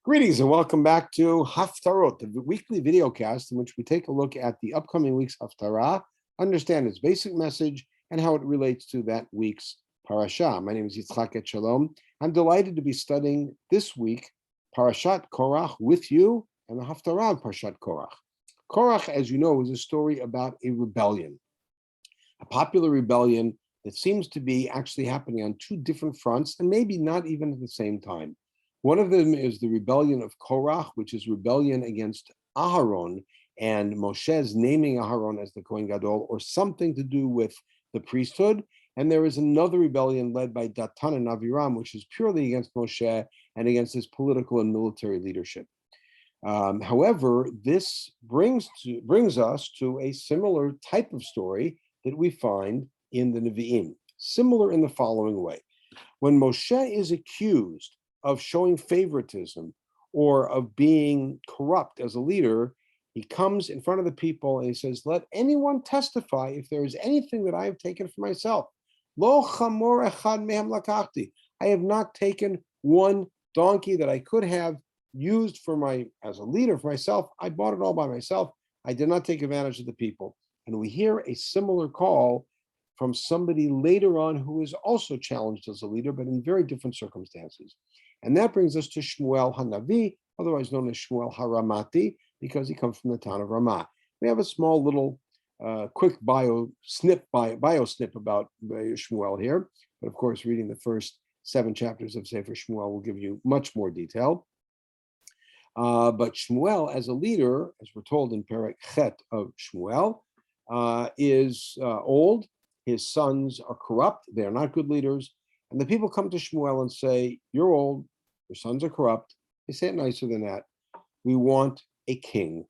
Greetings and welcome back to Haftarot, the weekly video cast in which we take a look at the upcoming week's Haftara, understand its basic message, and how it relates to that week's Parasha. My name is Yitzchak Etshalom. I'm delighted to be studying this week Parashat Korah with you and the Haftara on Parashat Korah. Korah, as you know, is a story about a rebellion, a popular rebellion that seems to be actually happening on two different fronts and maybe not even at the same time. One of them is the rebellion of Korah, which is rebellion against Aharon and Moshe's naming Aharon as the Kohen Gadol, or something to do with the priesthood. And there is another rebellion led by Datan and Aviram, which is purely against Moshe and against his political and military leadership. However, this brings us to a similar type of story that we find in the Nevi'im, similar in the following way. When Moshe is accused of showing favoritism or of being corrupt as a leader, he comes in front of the people and he says, let anyone testify if there is anything that I have taken for myself. Lo chamor echad mehem lakachti. I have not taken one donkey that I could have used as a leader for myself. I bought it all by myself. I did not take advantage of the people. And we hear a similar call from somebody later on who is also challenged as a leader, but in very different circumstances. And that brings us to Shmuel Hanavi, otherwise known as Shmuel Haramati, because he comes from the town of Ramah. We have a small little quick bio snip about Shmuel here, but of course, reading the first 7 chapters of Sefer Shmuel will give you much more detail. But Shmuel, as a leader, as we're told in Perek Chet of Shmuel, is old. His sons are corrupt. They are not good leaders. And the people come to Shmuel and say, you're old, your sons are corrupt. They say it nicer than that. We want a king.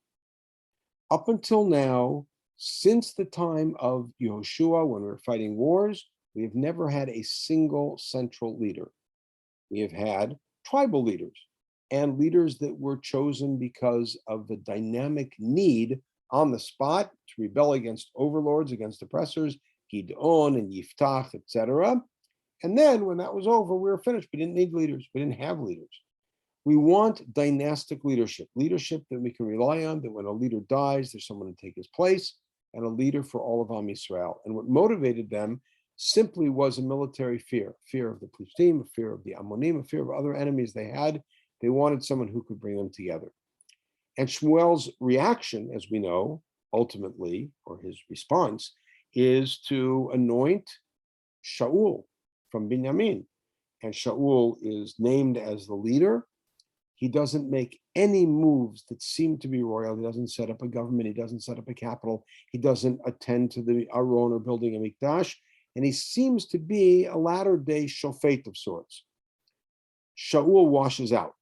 Up until now, since the time of Yehoshua, when we were fighting wars, we have never had a single central leader. We have had tribal leaders and leaders that were chosen because of the dynamic need on the spot to rebel against overlords, against oppressors, Gidon and Yiftach, etc. And then when that was over, we were finished. We didn't need leaders. We didn't have leaders. We want dynastic leadership that we can rely on, that when a leader dies, there's someone to take his place, and a leader for all of Am Yisrael. And what motivated them simply was a military fear of the Plishtim, a fear of the Ammonim, a fear of other enemies they had. They wanted someone who could bring them together. And Shmuel's reaction, as we know, ultimately, or his response, is to anoint Shaul from Binyamin. And Shaul is named as the leader. He doesn't make any moves that seem to be royal. He doesn't set up a government. He doesn't set up a capital. He doesn't attend to the Aron or building a Mikdash. And he seems to be a latter-day shofet of sorts. Shaul washes out.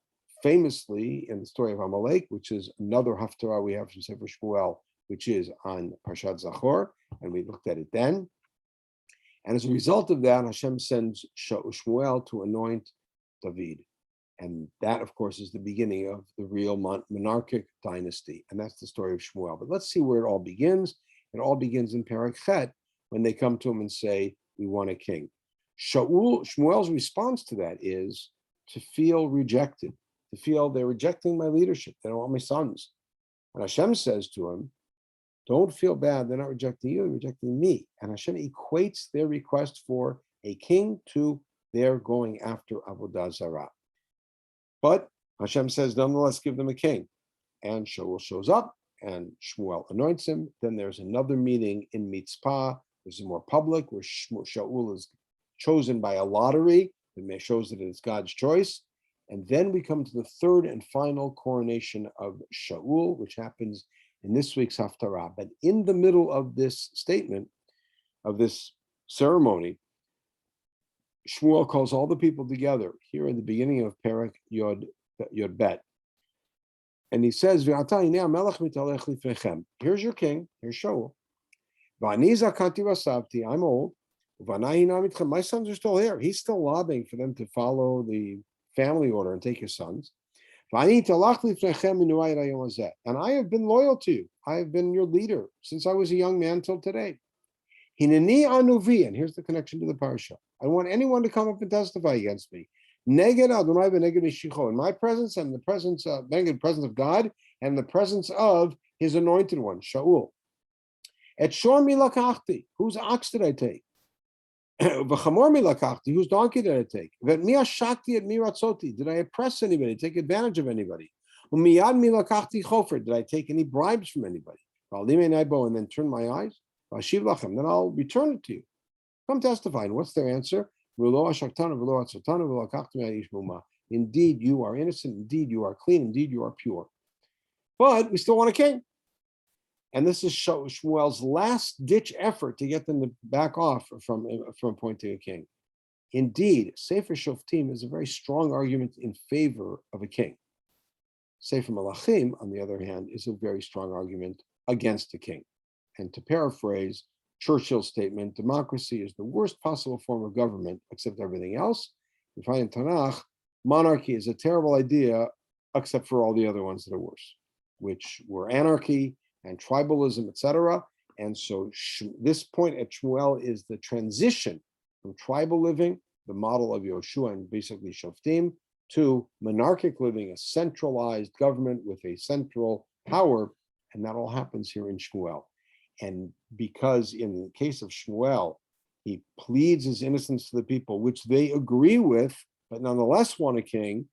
Famously, in the story of Amalek, which is another Haftara we have from Sefer Shmuel, which is on Parashat Zachor, and we looked at it then. And as a result of that, Hashem sends Shmuel to anoint David. And that, of course, is the beginning of the real monarchic dynasty. And that's the story of Shmuel. But let's see where it all begins. It all begins in Perek Chet, when they come to him and say, we want a king. Shmuel's response to that is to feel rejected, to feel they're rejecting my leadership. They don't want my sons. And Hashem says to him, don't feel bad. They're not rejecting you, they're rejecting me. And Hashem equates their request for a king to their going after Avodah Zarah. But Hashem says, nonetheless, give them a king. And Shaul shows up, and Shmuel anoints him. Then there's another meeting in Mitzpah. This is more public, where Shaul is chosen by a lottery. It shows that it's God's choice. And then we come to the third and final coronation of Shaul, which happens in this week's Haftara. But in the middle of this statement, of this ceremony, Shmuel calls all the people together here in the beginning of Perek Yod Bet. And he says, here's your king, here's Shaul. I'm old. My sons are still here. He's still lobbying for them to follow the family order and take his sons. And I have been loyal to you. I have been your leader since I was a young man till today. And here's the connection to the Parasha. I don't want anyone to come up and testify against me. Neged Adonai v'neged Mishicho, in my presence and the presence of God and the presence of his anointed one, Shaul. Et shor mi lakachti, whose ox did I take? V'chamor mi lakachti, whose donkey did I take? V'et mi ashakti et mi ratzoti, did I oppress anybody, take advantage of anybody? U'miyad mi lakachti chofer, did I take any bribes from anybody? And then turn my eyes, then I'll return it to you. Come testify. And what's their answer? Indeed, you are innocent. Indeed, you are clean. Indeed, you are pure. But we still want a king. And this is Shmuel's last-ditch effort to get them to back off from appointing a king. Indeed, Sefer Shoftim is a very strong argument in favor of a king. Sefer Malachim, on the other hand, is a very strong argument against a king. And to paraphrase Churchill's statement, democracy is the worst possible form of government except everything else. We find in Tanakh, monarchy is a terrible idea except for all the other ones that are worse, which were anarchy and tribalism, etc. And so this point at Shmuel is the transition from tribal living, the model of Yoshua and basically Shoftim, to monarchic living, a centralized government with a central power. And that all happens here in Shmuel. And because in the case of Shmuel, he pleads his innocence to the people, which they agree with, but nonetheless want a king,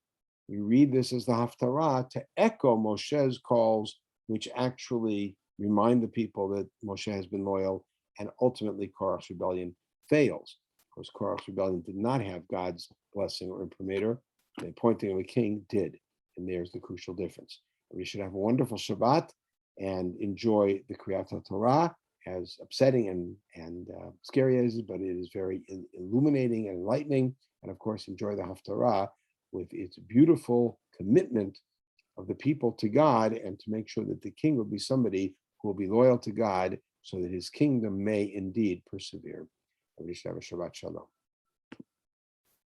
we read this as the Haftara to echo Moshe's calls, which actually remind the people that Moshe has been loyal, and ultimately Korah's rebellion fails. Of course, Korah's rebellion did not have God's blessing or imprimatur. The appointing of a king did. And there's the crucial difference. We should have a wonderful Shabbat and enjoy the Kriyat Torah, as upsetting and scary as it is, but it is very illuminating and enlightening. And of course, enjoy the Haftarah with its beautiful commitment of the people to God, and to make sure that the king will be somebody who will be loyal to God so that his kingdom may indeed persevere. We should have a Shabbat Shalom.